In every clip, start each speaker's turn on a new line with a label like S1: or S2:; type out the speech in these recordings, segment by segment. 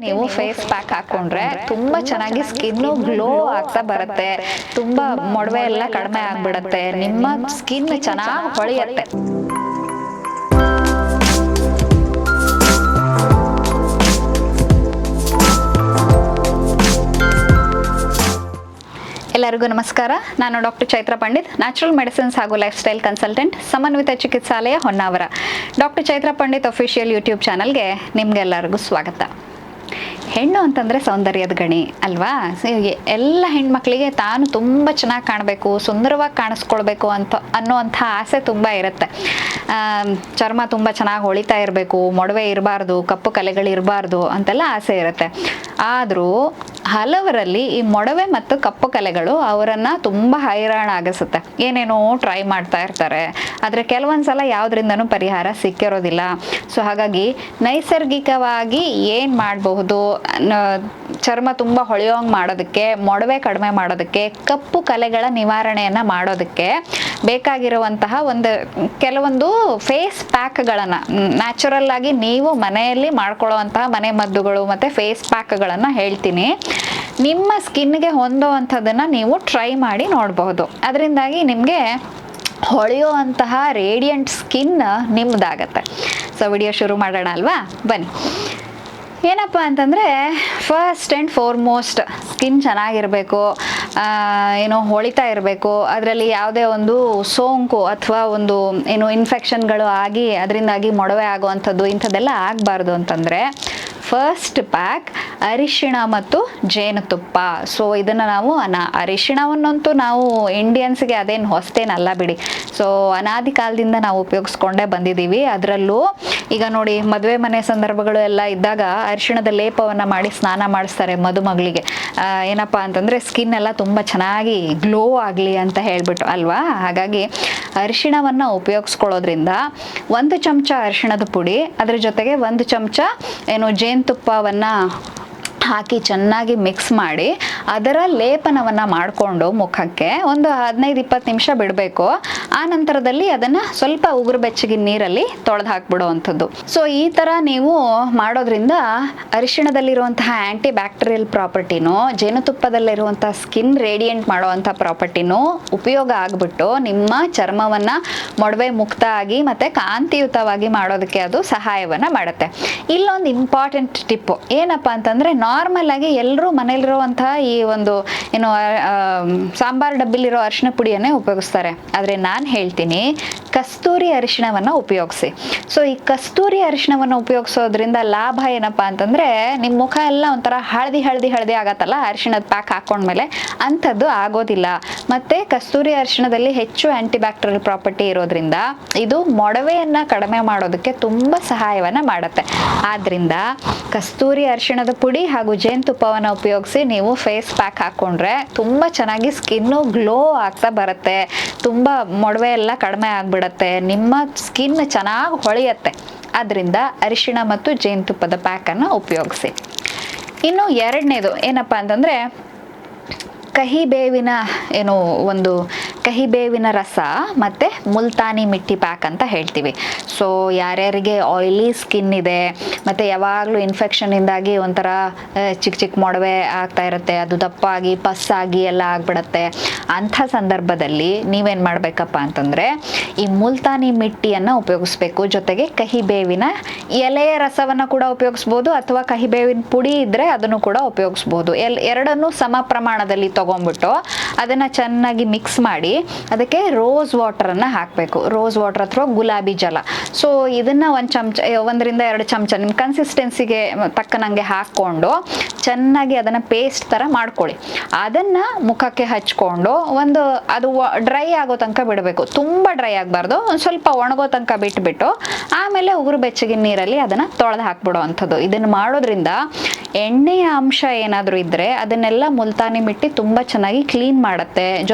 S1: ನೀವು face pack ಹಾಕೊಂಡ್ರೆ ತುಂಬಾ ಚೆನ್ನಾಗಿ ಸ್ಕಿನ್ ಗ್ಲೋ ಆಗ್ತಾ ಬರುತ್ತೆ. ತುಂಬಾ ಮೊಡವೆ ಎಲ್ಲ ಕಡಿಮೆ ಆಗ್ಬಿಡತ್ತೆ. ನಿಮ್ಮ ಸ್ಕಿನ್ ಚೆನ್ನಾಗಿ ಹೊಳೆಯುತ್ತೆ. ಎಲ್ಲರಿಗೂ ನಮಸ್ಕಾರ. ನಾನು doctor Chaitra Pandit, natural medicines ಹಾಗೂ ಲೈಫ್ ಸ್ಟೈಲ್ ಕನ್ಸಲ್ಟೆಂಟ್, ಸಮನ್ವಿತ ಚಿಕಿತ್ಸಾಲಯ, Honnavar. Doctor Chaitra Pandit official YouTube ಚಾನಲ್ಗೆ ನಿಮ್ಗೆಲ್ಲರಿಗೂ ಸ್ವಾಗತ. ಹೆಣ್ಣು ಅಂತಂದರೆ ಸೌಂದರ್ಯದ ಗಣಿ ಅಲ್ವಾ? ಎಲ್ಲ ಹೆಣ್ಮಕ್ಳಿಗೆ ತಾನು ತುಂಬ ಚೆನ್ನಾಗಿ ಕಾಣಬೇಕು, ಸುಂದರವಾಗಿ ಕಾಣಿಸ್ಕೊಳ್ಬೇಕು ಅನ್ನುವಂಥ ಆಸೆ ತುಂಬ ಇರುತ್ತೆ. ಚರ್ಮ ತುಂಬ ಚೆನ್ನಾಗಿ ಹೊಳಿತಾ ಇರಬೇಕು, ಮೊಡವೆ ಇರಬಾರ್ದು, ಕಪ್ಪು ಕಲೆಗಳಿರಬಾರ್ದು ಅಂತೆಲ್ಲ ಆಸೆ ಇರುತ್ತೆ. ಆದರೂ ಹಲವರಲ್ಲಿ ಈ ಮೊಡವೆ ಮತ್ತು ಕಪ್ಪು ಕಲೆಗಳು ಅವರನ್ನು ತುಂಬ ಹೈರಾಣ ಆಗಿಸುತ್ತೆ. ಏನೇನೋ ಟ್ರೈ ಮಾಡ್ತಾ ಇರ್ತಾರೆ, ಆದರೆ ಕೆಲವೊಂದು ಸಲ ಯಾವುದರಿಂದನೂ ಪರಿಹಾರ ಸಿಕ್ಕಿರೋದಿಲ್ಲ. ಸೊ ಹಾಗಾಗಿ ನೈಸರ್ಗಿಕವಾಗಿ ಏನು ಮಾಡಬಹುದು, ಚರ್ಮ ತುಂಬ ಹೊಳೆಯೋಂಗೆ ಮಾಡೋದಕ್ಕೆ, ಮೊಡವೆ ಕಡಿಮೆ ಮಾಡೋದಕ್ಕೆ, ಕಪ್ಪು ಕಲೆಗಳ ನಿವಾರಣೆಯನ್ನು ಮಾಡೋದಕ್ಕೆ ಬೇಕಾಗಿರುವಂತಹ ಕೆಲವೊಂದು ಫೇಸ್ ಪ್ಯಾಕ್ಗಳನ್ನು ನ್ಯಾಚುರಲ್ ಆಗಿ ನೀವು ಮನೆಯಲ್ಲಿ ಮಾಡ್ಕೊಳ್ಳುವಂತಹ ಮನೆ ಮದ್ದುಗಳು ಮತ್ತು ಫೇಸ್ ಪ್ಯಾಕ್ಗಳನ್ನು ಹೇಳ್ತೀನಿ. ನಿಮ್ಮ ಸ್ಕಿನ್ಗೆ ಹೊಂದುವಂಥದ್ದನ್ನು ನೀವು ಟ್ರೈ ಮಾಡಿ ನೋಡಬಹುದು. ಅದರಿಂದಾಗಿ ನಿಮಗೆ ಹೊಳೆಯುವಂತಹ ರೇಡಿಯಂಟ್ ಸ್ಕಿನ್ ನಿಮ್ಮದಾಗತ್ತೆ. ಸೊ ವಿಡಿಯೋ ಶುರು ಮಾಡೋಣ ಅಲ್ವಾ? ಬನ್ನಿ. ಏನಪ್ಪ ಅಂತಂದರೆ, ಫಸ್ಟ್ ಆ್ಯಂಡ್ ಫಾರ್ಮೋಸ್ಟ್ ಸ್ಕಿನ್ ಚೆನ್ನಾಗಿರಬೇಕು, ಹೊಳಿತಾ ಇರಬೇಕು. ಅದರಲ್ಲಿ ಯಾವುದೇ ಒಂದು ಸೋಂಕು ಅಥವಾ ಇನ್ಫೆಕ್ಷನ್ಗಳು ಆಗಿ ಅದರಿಂದಾಗಿ ಮೊಡವೆ ಆಗುವಂಥದ್ದು ಇಂಥದ್ದೆಲ್ಲ ಆಗಬಾರ್ದು ಅಂತಂದರೆ ಫಸ್ಟ್ ಪ್ಯಾಕ್ ಅರಿಶಿಣ ಮತ್ತು ಜೇನುತುಪ್ಪ. ಸೊ ಇದನ್ನು ನಾವು ಅರಿಶಿಣವನ್ನಂತೂ ನಾವು ಇಂಡಿಯನ್ಸ್ಗೆ ಅದೇನು ಹೊಸತೇನಲ್ಲ ಬಿಡಿ. ಸೊ ಅನಾದಿ ಕಾಲದಿಂದ ನಾವು ಉಪಯೋಗಿಸ್ಕೊಂಡೇ ಬಂದಿದ್ದೀವಿ. ಅದರಲ್ಲೂ ಈಗ ನೋಡಿ, ಮದುವೆ ಮನೆ ಸಂದರ್ಭಗಳು ಎಲ್ಲ ಇದ್ದಾಗ ಅರಿಶಿಣದ ಲೇಪವನ್ನು ಮಾಡಿ ಸ್ನಾನ ಮಾಡಿಸ್ತಾರೆ ಮದುಮಗಳಿಗೆ. ಏನಪ್ಪ ಅಂತಂದರೆ ಸ್ಕಿನ್ ಎಲ್ಲ ತುಂಬ ಚೆನ್ನಾಗಿ ಗ್ಲೋ ಆಗಲಿ ಅಂತ ಹೇಳಿಬಿಟ್ಟು ಅಲ್ವಾ? ಹಾಗಾಗಿ ಅರಿಶಿಣವನ್ನು ಉಪಯೋಗಿಸ್ಕೊಳ್ಳೋದ್ರಿಂದ 1 ಚಮಚ ಅರಿಶಿಣದ ಪುಡಿ, ಅದರ ಜೊತೆಗೆ 1 ಚಮಚ ಜೇನುತುಪ್ಪವನ್ನು ಹಾಕಿ ಚೆನ್ನಾಗಿ ಮಿಕ್ಸ್ ಮಾಡಿ ಅದರ ಲೇಪನವನ್ನು ಮಾಡಿಕೊಂಡು ಮುಖಕ್ಕೆ ಒಂದು 15-20 ನಿಮಿಷ ಬಿಡಬೇಕು. ಆ ನಂತರದಲ್ಲಿ ಅದನ್ನು ಸ್ವಲ್ಪ ಉಗುರು ಬೆಚ್ಚಗಿನ ನೀರಲ್ಲಿ ತೊಳೆದು ಹಾಕ್ಬಿಡುವಂಥದ್ದು. ಸೊ ಈ ಥರ ನೀವು ಮಾಡೋದ್ರಿಂದ ಅರಿಶಿಣದಲ್ಲಿರುವಂತಹ ಆ್ಯಂಟಿ ಬ್ಯಾಕ್ಟೀರಿಯಲ್ ಪ್ರಾಪರ್ಟಿನೂ, ಜೇನುತುಪ್ಪದಲ್ಲಿರುವಂಥ ಸ್ಕಿನ್ ರೇಡಿಯಂಟ್ ಮಾಡುವಂಥ ಪ್ರಾಪರ್ಟಿನೂ ಉಪಯೋಗ ಆಗಿಬಿಟ್ಟು ನಿಮ್ಮ ಚರ್ಮವನ್ನು ಮೊಡವೆ ಮುಕ್ತ ಆಗಿ ಮತ್ತು ಕಾಂತಿಯುತವಾಗಿ ಮಾಡೋದಕ್ಕೆ ಅದು ಸಹಾಯವನ್ನು ಮಾಡುತ್ತೆ. ಇಲ್ಲೊಂದು ಇಂಪಾರ್ಟೆಂಟ್ ಟಿಪ್ಪು ಏನಪ್ಪ ಅಂತಂದರೆ, ನಾರ್ಮಲ್ ಆಗಿ ಎಲ್ಲರೂ ಮನೇಲಿರುವಂತಹ ಈ ಸಾಂಬಾರ್ ಡಬ್ಬಿಲಿರೋ ಅರಿಶಿಣ ಪುಡಿಯನ್ನೇ ಉಪಯೋಗಿಸ್ತಾರೆ. ಆದರೆ ನಾನು ಹೇಳ್ತೀನಿ, ಕಸ್ತೂರಿ ಅರಿಶಿಣವನ್ನು ಉಪಯೋಗಿಸಿ. ಸೊ ಈ ಕಸ್ತೂರಿ ಅರಿಶಿಣವನ್ನು ಉಪಯೋಗಿಸೋದ್ರಿಂದ ಲಾಭ ಏನಪ್ಪ ಅಂತಂದರೆ, ನಿಮ್ಮ ಮುಖ ಎಲ್ಲ ಒಂಥರ ಹಳದಿ ಆಗತ್ತಲ್ಲ ಅರಿಶಿಣದ ಪ್ಯಾಕ್ ಹಾಕೊಂಡ್ಮೇಲೆ, ಅಂಥದ್ದು ಆಗೋದಿಲ್ಲ. ಮತ್ತು ಕಸ್ತೂರಿ ಅರಿಶಿಣದಲ್ಲಿ ಹೆಚ್ಚು ಆ್ಯಂಟಿ ಬ್ಯಾಕ್ಟೀರಿಯಲ್ ಪ್ರಾಪರ್ಟಿ ಇರೋದ್ರಿಂದ ಇದು ಮೊಡವೆಯನ್ನು ಕಡಿಮೆ ಮಾಡೋದಕ್ಕೆ ತುಂಬ ಸಹಾಯವನ್ನು ಮಾಡುತ್ತೆ. ಆದ್ದರಿಂದ ಕಸ್ತೂರಿ ಅರಿಶಿಣದ ಪುಡಿ ಹಾಗೂ ಜೇನುತುಪ್ಪವನ್ನು ಉಪಯೋಗಿಸಿ ನೀವು ಫೇಸ್ ಪ್ಯಾಕ್ ಹಾಕ್ಕೊಂಡ್ರೆ ತುಂಬ ಚೆನ್ನಾಗಿ ಸ್ಕಿನ್ನು ಗ್ಲೋ ಆಗ್ತಾ ಬರುತ್ತೆ. ತುಂಬ ಮೊಡವೆ ಎಲ್ಲ ಕಡಿಮೆ ಆಗಿಬಿಡತ್ತೆ. ನಿಮ್ಮ ಸ್ಕಿನ್ ಚೆನ್ನಾಗಿ ಹೊಳೆಯುತ್ತೆ. ಅದರಿಂದ ಅರಿಶಿಣ ಮತ್ತು ಜೇನುತುಪ್ಪದ ಪ್ಯಾಕನ್ನು ಉಪಯೋಗಿಸಿ. ಇನ್ನು ಎರಡನೇದು ಏನಪ್ಪ ಅಂತಂದರೆ, ಕಹಿಬೇವಿನ ರಸ ಮತ್ತು ಮುಲ್ತಾನಿ ಮಿಟ್ಟಿ ಪ್ಯಾಕ್ ಅಂತ ಹೇಳ್ತೀವಿ. ಸೊ ಯಾರ್ಯಾರಿಗೆ ಆಯಿಲಿ ಸ್ಕಿನ್ ಇದೆ ಮತ್ತು ಯಾವಾಗಲೂ ಇನ್ಫೆಕ್ಷನ್ನಿಂದಾಗಿ ಒಂಥರ ಚಿಕ್ಕ ಮೊಡವೆ ಆಗ್ತಾ ಇರುತ್ತೆ, ಅದು ದಪ್ಪಾಗಿ ಪಸ್ಸಾಗಿ ಎಲ್ಲ ಆಗಿಬಿಡತ್ತೆ, ಅಂಥ ಸಂದರ್ಭದಲ್ಲಿ ನೀವೇನು ಮಾಡಬೇಕಪ್ಪ ಅಂತಂದರೆ ಈ ಮುಲ್ತಾನಿ ಮಿಟ್ಟಿಯನ್ನು ಉಪಯೋಗಿಸ್ಬೇಕು. ಜೊತೆಗೆ ಕಹಿಬೇವಿನ ಎಲೆಯ ರಸವನ್ನು ಕೂಡ ಉಪಯೋಗಿಸ್ಬೋದು, ಅಥವಾ ಕಹಿಬೇವಿನ ಪುಡಿ ಇದ್ದರೆ ಅದನ್ನು ಕೂಡ ಉಪಯೋಗಿಸ್ಬೋದು. ಎರಡನ್ನೂ ಸಮ ಪ್ರಮಾಣದಲ್ಲಿ ತೊಗೊಂಡ್ಬಿಟ್ಟು ಅದನ್ನು ಚೆನ್ನಾಗಿ ಮಿಕ್ಸ್ ಮಾಡಿ ಅದಕ್ಕೆ ರೋಸ್ ವಾಟರನ್ನು ಹಾಕಬೇಕು. ರೋಸ್ ವಾಟರ್ ಅಥವಾ ಗುಲಾಬಿ ಜಲ. ಸೊ ಇದನ್ನು 1-2 ಚಮಚ ನಿಮ್ಮ ಕನ್ಸಿಸ್ಟೆನ್ಸಿಗೆ ತಕ್ಕನಂಗೆ ಹಾಕ್ಕೊಂಡು ಚೆನ್ನಾಗಿ ಅದನ್ನು ಪೇಸ್ಟ್ ಥರ ಮಾಡ್ಕೊಳ್ಳಿ. ಅದನ್ನು ಮುಖಕ್ಕೆ ಹಚ್ಕೊಂಡು ಅದು ಡ್ರೈ ಆಗೋ ತನಕ ಬಿಡಬೇಕು. ತುಂಬ ಡ್ರೈ ಆಗಬಾರ್ದು, ಒಂದು ಸ್ವಲ್ಪ ಒಣಗೋ ತನಕ ಬಿಟ್ಬಿಟ್ಟು ಆಮೇಲೆ ಉಗುರು ಬೆಚ್ಚಗಿನ ನೀರಲ್ಲಿ ಅದನ್ನು ತೊಳೆದು ಹಾಕ್ಬಿಡೋ ಅಂಥದ್ದು. ಇದನ್ನು ಮಾಡೋದ್ರಿಂದ ಎಣ್ಣೆಯ ಅಂಶ ಏನಾದರೂ ಇದ್ದರೆ ಅದನ್ನೆಲ್ಲ ಮುಲ್ತಾನಿ ಮಿಟ್ಟಿ ತುಂಬ ಚೆನ್ನಾಗಿ ಕ್ಲೀನ್ ಮಾಡುತ್ತೆ.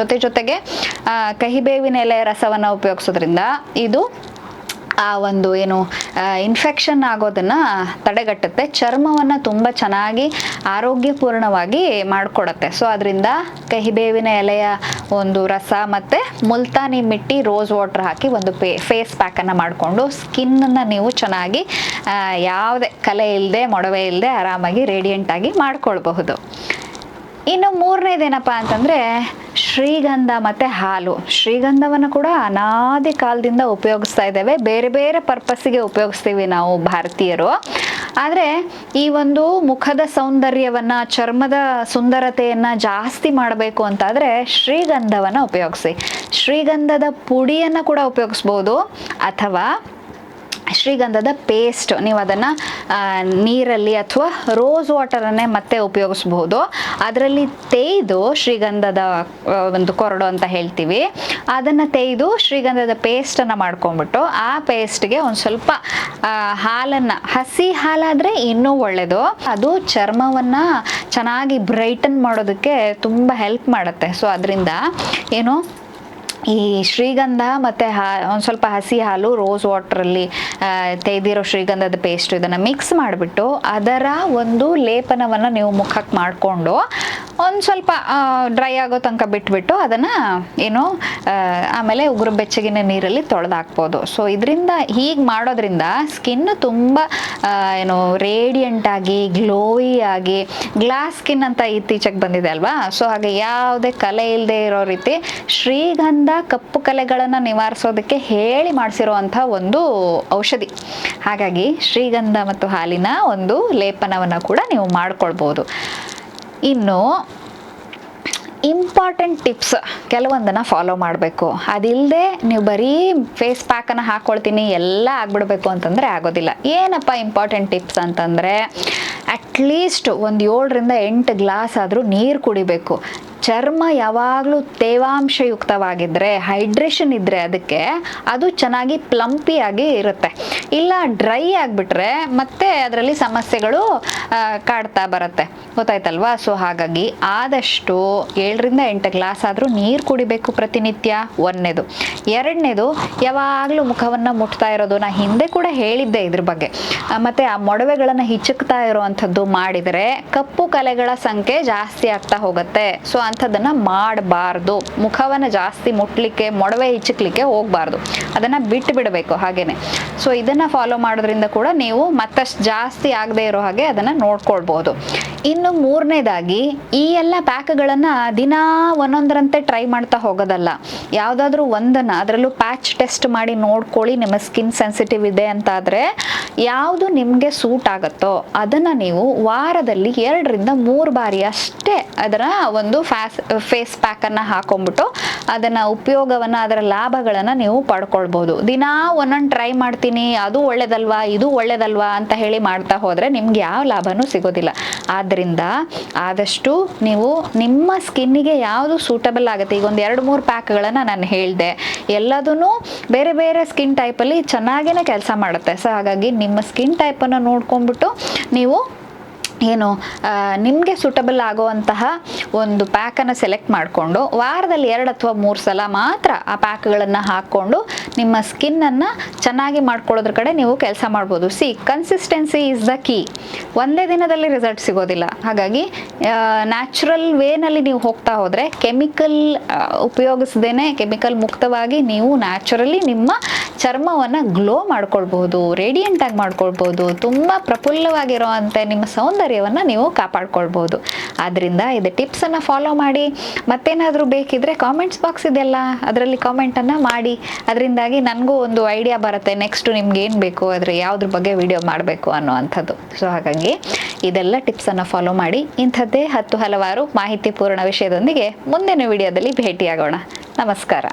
S1: ಜೊತೆಗೆ ಕಹಿಬೇವಿನ ಎಲೆ ರಸವನ್ನು ಉಪಯೋಗಿಸೋದ್ರಿಂದ ಇದು ಆ ಒಂದು ಏನು ಇನ್ಫೆಕ್ಷನ್ ಆಗೋದನ್ನು ತಡೆಗಟ್ಟುತ್ತೆ, ಚರ್ಮವನ್ನು ತುಂಬ ಚೆನ್ನಾಗಿ ಆರೋಗ್ಯಪೂರ್ಣವಾಗಿ ಮಾಡಿಕೊಡುತ್ತೆ. ಸೊ ಅದರಿಂದ ಕಹಿಬೇವಿನ ಎಲೆಯ ಒಂದು ರಸ ಮತ್ತು ಮುಲ್ತಾನಿ ಮಿಟ್ಟಿ ರೋಸ್ ವಾಟರ್ ಹಾಕಿ ಒಂದು ಫೇಸ್ ಪ್ಯಾಕನ್ನು ಮಾಡಿಕೊಂಡು ಸ್ಕಿನ್ನನ್ನು ನೀವು ಚೆನ್ನಾಗಿ ಯಾವುದೇ ಕಲೆ ಇಲ್ಲದೆ ಮೊಡವೆ ಇಲ್ಲದೆ ಆರಾಮಾಗಿ ರೇಡಿಯಂಟಾಗಿ ಮಾಡ್ಕೊಳ್ಬಹುದು. ಇನ್ನು ಮೂರನೇದೇನಪ್ಪ ಅಂತಂದರೆ ಶ್ರೀಗಂಧ ಮತ್ತು ಹಾಲು. ಶ್ರೀಗಂಧವನ್ನು ಕೂಡ ಅನಾದಿ ಕಾಲದಿಂದ ಉಪಯೋಗಿಸ್ತಾ ಇದ್ದೇವೆ, ಬೇರೆ ಬೇರೆ ಪರ್ಪಸ್ಸಿಗೆ ಉಪಯೋಗಿಸ್ತೀವಿ ನಾವು ಭಾರತೀಯರು. ಆದರೆ ಈ ಒಂದು ಮುಖದ ಸೌಂದರ್ಯವನ್ನು, ಚರ್ಮದ ಸುಂದರತೆಯನ್ನು ಜಾಸ್ತಿ ಮಾಡಬೇಕು ಅಂತಾದರೆ ಶ್ರೀಗಂಧವನ್ನು ಉಪಯೋಗಿಸಿ. ಶ್ರೀಗಂಧದ ಪುಡಿಯನ್ನು ಕೂಡ ಉಪಯೋಗಿಸ್ಬೋದು, ಅಥವಾ ಶ್ರೀಗಂಧದ ಪೇಸ್ಟ್ ನೀವು ಅದನ್ನು ನೀರಲ್ಲಿ ಅಥವಾ ರೋಸ್ ವಾಟರನ್ನೇ ಮತ್ತೆ ಉಪಯೋಗಿಸ್ಬೋದು. ಅದರಲ್ಲಿ ತೇಯ್ದು ಶ್ರೀಗಂಧದ ಒಂದು ಕೊರಡು ಅಂತ ಹೇಳ್ತೀವಿ, ಅದನ್ನು ತೇಯ್ದು ಶ್ರೀಗಂಧದ ಪೇಸ್ಟನ್ನು ಮಾಡ್ಕೊಂಡ್ಬಿಟ್ಟು ಆ ಪೇಸ್ಟ್ಗೆ ಒಂದು ಸ್ವಲ್ಪ ಹಾಲನ್ನು, ಹಸಿ ಹಾಲಾದರೆ ಇನ್ನೂ ಒಳ್ಳೆಯದು, ಅದು ಚರ್ಮವನ್ನು ಚೆನ್ನಾಗಿ ಬ್ರೈಟನ್ ಮಾಡೋದಕ್ಕೆ ತುಂಬ ಹೆಲ್ಪ್ ಮಾಡುತ್ತೆ. ಸೊ ಅದರಿಂದ ಏನು ಈ ಶ್ರೀಗಂಧ ಮತ್ತು ಒಂದು ಸ್ವಲ್ಪ ಹಸಿ ಹಾಲು, ರೋಸ್ ವಾಟ್ರಲ್ಲಿ ತೆಗೆದಿರೋ ಶ್ರೀಗಂಧದ ಪೇಸ್ಟು ಇದನ್ನು ಮಿಕ್ಸ್ ಮಾಡಿಬಿಟ್ಟು ಅದರ ಒಂದು ಲೇಪನವನ್ನು ನೀವು ಮುಖಕ್ಕೆ ಮಾಡಿಕೊಂಡು ಒಂದು ಸ್ವಲ್ಪ ಡ್ರೈ ಆಗೋ ತನಕ ಬಿಟ್ಬಿಟ್ಟು ಅದನ್ನು ಏನು ಆಮೇಲೆ ಉಗುರು ಬೆಚ್ಚಗಿನ ನೀರಲ್ಲಿ ತೊಳೆದಾಕ್ಬೋದು. ಸೊ ಇದರಿಂದ ಹೀಗೆ ಮಾಡೋದ್ರಿಂದ ಸ್ಕಿನ್ ತುಂಬ ಏನು ರೇಡಿಯಂಟಾಗಿ, ಗ್ಲೋಯಿ ಆಗಿ, ಗ್ಲಾಸ್ ಸ್ಕಿನ್ ಅಂತ ಇತ್ತೀಚೆಗೆ ಬಂದಿದೆ ಅಲ್ವಾ, ಸೊ ಹಾಗೆ ಯಾವುದೇ ಕಲೆ ಇಲ್ಲದೆ ಇರೋ ರೀತಿ ಶ್ರೀಗಂಧ ಕಪ್ಪು ಕಲೆಗಳನ್ನು ನಿವಾರಿಸೋದಕ್ಕೆ ಹೇಳಿ ಮಾಡಿಸಿರುವಂಥ ಒಂದು ಔಷಧಿ. ಹಾಗಾಗಿ ಶ್ರೀಗಂಧ ಮತ್ತು ಹಾಲಿನ ಒಂದು ಲೇಪನವನ್ನು ಕೂಡ ನೀವು ಮಾಡ್ಕೊಳ್ಬೋದು. ಇನ್ನು ಇಂಪಾರ್ಟೆಂಟ್ ಟಿಪ್ಸ್ ಕೆಲವೊಂದನ್ನು ಫಾಲೋ ಮಾಡಬೇಕು. ಅದಿಲ್ಲದೆ ನೀವು ಬರೀ ಫೇಸ್ ಪ್ಯಾಕನ್ನು ಹಾಕ್ಕೊಳ್ತೀನಿ ಎಲ್ಲ ಆಗ್ಬಿಡ್ಬೇಕು ಅಂತಂದರೆ ಆಗೋದಿಲ್ಲ. ಏನಪ್ಪ ಇಂಪಾರ್ಟೆಂಟ್ ಟಿಪ್ಸ್ ಅಂತಂದರೆ ಅಟ್ಲೀಸ್ಟ್ ಒಂದು 7ರಿಂದ 8 ಗ್ಲಾಸ್ ಆದರೂ ನೀರು ಕುಡಿಬೇಕು. ಚರ್ಮ ಯಾವಾಗಲೂ ತೇವಾಂಶಯುಕ್ತವಾಗಿದ್ದರೆ, ಹೈಡ್ರೇಷನ್ ಇದ್ದರೆ ಅದಕ್ಕೆ ಅದು ಚೆನ್ನಾಗಿ ಪ್ಲಂಪಿಯಾಗಿ ಇರುತ್ತೆ. ಇಲ್ಲ ಡ್ರೈ ಆಗಿಬಿಟ್ರೆ ಮತ್ತೆ ಅದರಲ್ಲಿ ಸಮಸ್ಯೆಗಳು ಕಾಡ್ತಾ ಬರುತ್ತೆ, ಗೊತ್ತಾಯ್ತಲ್ವಾ. ಸೊ ಹಾಗಾಗಿ ಆದಷ್ಟು 7ರಿಂದ 8 ಗ್ಲಾಸ್ ಆದರೂ ನೀರು ಕುಡಿಬೇಕು ಪ್ರತಿನಿತ್ಯ, ಒಂದನೇದು. ಎರಡನೇದು, ಯಾವಾಗಲೂ ಮುಖವನ್ನು ಮುಟ್ತಾ ಇರೋದು, ನಾ ಹಿಂದೆ ಕೂಡ ಹೇಳಿದ್ದೆ ಇದ್ರ ಬಗ್ಗೆ. ಮತ್ತು ಆ ಮೊಡವೆಗಳನ್ನು ಹಿಚಕ್ತಾ ಇರೋವಂಥದ್ದು ಮಾಡಿದರೆ ಕಪ್ಪು ಕಲೆಗಳ ಸಂಖ್ಯೆ ಜಾಸ್ತಿ ಆಗ್ತಾ ಹೋಗುತ್ತೆ. ಸೊ ಅಂಥದ್ದನ್ನು ಮಾಡಬಾರ್ದು. ಮುಖವನ್ನು ಜಾಸ್ತಿ ಮುಟ್ಲಿಕ್ಕೆ, ಮೊಡವೆ ಹಿಚ್ಚಕ್ಲಿಕ್ಕೆ ಹೋಗಬಾರ್ದು, ಅದನ್ನು ಬಿಟ್ಟು ಬಿಡಬೇಕು ಹಾಗೇನೆ. ಸೊ ಇದನ್ನು ಫಾಲೋ ಮಾಡೋದ್ರಿಂದ ಕೂಡ ನೀವು ಮತ್ತಷ್ಟು ಜಾಸ್ತಿ ಆಗದೆ ಇರೋ ಹಾಗೆ ಅದನ್ನು ನೋಡ್ಕೊಳ್ಬೋದು. ಇನ್ನು ಮೂರನೇದಾಗಿ, ಈ ಎಲ್ಲ ಪ್ಯಾಕ್ಗಳನ್ನು ದಿನ ಒಂದೊಂದರಂತೆ ಟ್ರೈ ಮಾಡ್ತಾ ಹೋಗೋದಲ್ಲ, ಯಾವುದಾದ್ರೂ ಒಂದನ್ನು ಅದರಲ್ಲೂ ಪ್ಯಾಚ್ ಟೆಸ್ಟ್ ಮಾಡಿ ನೋಡ್ಕೊಳ್ಳಿ. ನಿಮ್ಮ ಸ್ಕಿನ್ ಸೆನ್ಸಿಟಿವ್ ಇದೆ ಅಂತಾದರೆ ಯಾವುದು ನಿಮಗೆ ಸೂಟ್ ಆಗುತ್ತೋ ಅದನ್ನು ನೀವು ವಾರದಲ್ಲಿ 2ರಿಂದ 3 ಬಾರಿ ಅಷ್ಟೇ ಅದರ ಒಂದು ಫೇಸ್ ಪ್ಯಾಕನ್ನು ಹಾಕೊಂಡ್ಬಿಟ್ಟು ಅದನ್ನ ಉಪಯೋಗವನ್ನು, ಅದರ ಲಾಭಗಳನ್ನು ನೀವು ಪಡ್ಕೊಳ್ಬೋದು. ದಿನಾ ಒಂದೊಂದು ಟ್ರೈ ಮಾಡ್ತೀನಿ, ಅದು ಒಳ್ಳೇದಲ್ವಾ ಇದು ಒಳ್ಳೇದಲ್ವಾ ಅಂತ ಹೇಳಿ ಮಾಡ್ತಾ ಹೋದರೆ ನಿಮ್ಗೆ ಯಾವ ಲಾಭನೂ ಸಿಗೋದಿಲ್ಲ. ಆದ್ದರಿಂದ ಆದಷ್ಟು ನೀವು ನಿಮ್ಮ ಸ್ಕಿನ್ನಿಗೆ ಯಾವುದು ಸೂಟಬಲ್ ಆಗುತ್ತೆ, ಈಗ ಒಂದು 2-3 ಪ್ಯಾಕ್ಗಳನ್ನು ನಾನು ಹೇಳಿದೆ, ಎಲ್ಲದೂ ಬೇರೆ ಬೇರೆ ಸ್ಕಿನ್ ಟೈಪಲ್ಲಿ ಚೆನ್ನಾಗೇ ಕೆಲಸ ಮಾಡುತ್ತೆ. ಸೊ ಹಾಗಾಗಿ ನಿಮ್ಮ ಸ್ಕಿನ್ ಟೈಪನ್ನು ನೋಡ್ಕೊಂಡ್ಬಿಟ್ಟು ನೀವು ಏನು ನಿಮಗೆ ಸೂಟಬಲ್ ಆಗುವಂತಹ ಒಂದು ಪ್ಯಾಕನ್ನು ಸೆಲೆಕ್ಟ್ ಮಾಡಿಕೊಂಡು ವಾರದಲ್ಲಿ 2 ಅಥವಾ 3 ಸಲ ಮಾತ್ರ ಆ ಪ್ಯಾಕ್ಗಳನ್ನು ಹಾಕ್ಕೊಂಡು ನಿಮ್ಮ ಸ್ಕಿನ್ನನ್ನು ಚೆನ್ನಾಗಿ ಮಾಡ್ಕೊಳ್ಳೋದ್ರ ಕಡೆ ನೀವು ಕೆಲಸ ಮಾಡ್ಬೋದು. Consistency is the key. ಒಂದೇ ದಿನದಲ್ಲಿ ರಿಸಲ್ಟ್ ಸಿಗೋದಿಲ್ಲ. ಹಾಗಾಗಿ ನ್ಯಾಚುರಲ್ ವೇನಲ್ಲಿ ನೀವು ಹೋಗ್ತಾ ಹೋದರೆ, ಕೆಮಿಕಲ್ ಉಪಯೋಗಿಸ್ದೇನೆ, ಕೆಮಿಕಲ್ ಮುಕ್ತವಾಗಿ ನೀವು ನ್ಯಾಚುರಲಿ ನಿಮ್ಮ ಚರ್ಮವನ್ನು ಗ್ಲೋ ಮಾಡ್ಕೊಳ್ಬಹುದು, ರೇಡಿಯಂಟಾಗಿ ಮಾಡ್ಕೊಳ್ಬೋದು, ತುಂಬ ಪ್ರಫುಲ್ಲವಾಗಿರೋವಂಥ ನಿಮ್ಮ ಸೌಂದರ್ಯವನ್ನು ನೀವು ಕಾಪಾಡ್ಕೊಳ್ಬೋದು. ಆದ್ದರಿಂದ ಇದು ಟಿಪ್ಸನ್ನು ಫಾಲೋ ಮಾಡಿ. ಮತ್ತೇನಾದರೂ ಬೇಕಿದ್ರೆ ಕಾಮೆಂಟ್ಸ್ ಬಾಕ್ಸ್ ಇದೆಲ್ಲ, ಅದರಲ್ಲಿ ಕಾಮೆಂಟನ್ನು ಮಾಡಿ. ಅದರಿಂದಾಗಿ ನನಗೂ ಒಂದು ಐಡಿಯಾ ಬರುತ್ತೆ, ನೆಕ್ಸ್ಟು ನಿಮ್ಗೆ ಏನು ಬೇಕು, ಆದರೆ ಯಾವುದ್ರ ಬಗ್ಗೆ ವಿಡಿಯೋ ಮಾಡಬೇಕು ಅನ್ನೋವಂಥದ್ದು. ಸೊ ಹಾಗಾಗಿ ಇದೆಲ್ಲ ಟಿಪ್ಸನ್ನು ಫಾಲೋ ಮಾಡಿ. ಇಂಥದ್ದೇ ಹಲವಾರು ಮಾಹಿತಿಪೂರ್ಣ ವಿಷಯದೊಂದಿಗೆ ಮುಂದಿನ ವಿಡಿಯೋದಲ್ಲಿ ಭೇಟಿಯಾಗೋಣ. ನಮಸ್ಕಾರ.